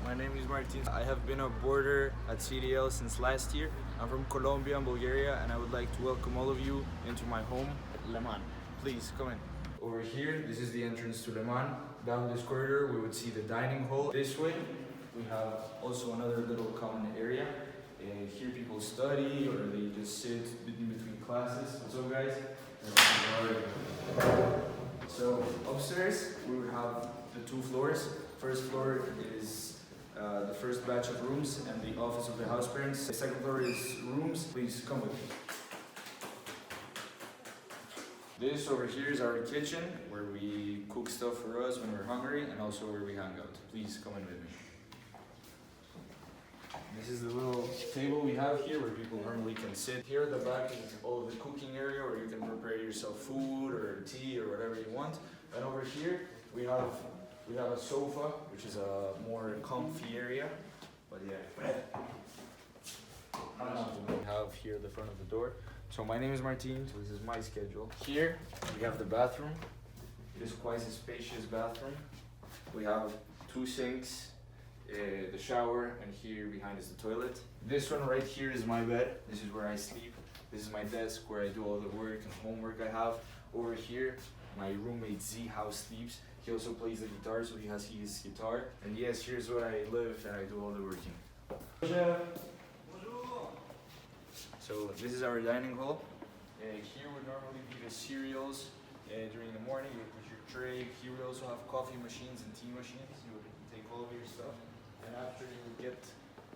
My name is Martin. I have been a boarder at CDL since last year. I'm from Colombia and Bulgaria, and I would like to welcome all of you into my home, Léman. Please come in. Over here, this is the entrance to Léman. Down this corridor, we would see the dining hall. This way, we have also another little common area. Here people study or they just sit in between classes. What's up, guys? So upstairs, we would have the two floors. First floor is the first batch of rooms and the office of the house parents. The second floor is rooms. Please come with me. This over here is our kitchen where we cook stuff for us when we're hungry and also where we hang out. Please come in with me. This is the little table we have here where people normally can sit. Here at the back is all of the cooking area where you can prepare yourself food or tea or whatever you want. And over here we have a sofa, which is a more comfy area. But yeah. We have here the front of the door. So my name is Martin, so this is my schedule. Here we have the bathroom. It is quite a spacious bathroom. We have two sinks, the shower, and here behind is the toilet. This one right here is my bed. This is where I sleep. This is my desk where I do all the work and homework I have. Over here, my roommate Z house sleeps. He also plays the guitar, so he has his guitar. And yes, here's where I live and I do all the working. Bonjour. So this is our dining hall. Here would normally be the cereals. During the morning, you put your tray. Here we also have coffee machines and tea machines. You would take all of your stuff. And after you would get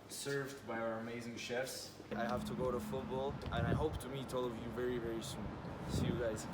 served by our amazing chefs. I have to go to football and I hope to meet all of you very, very soon. See you guys.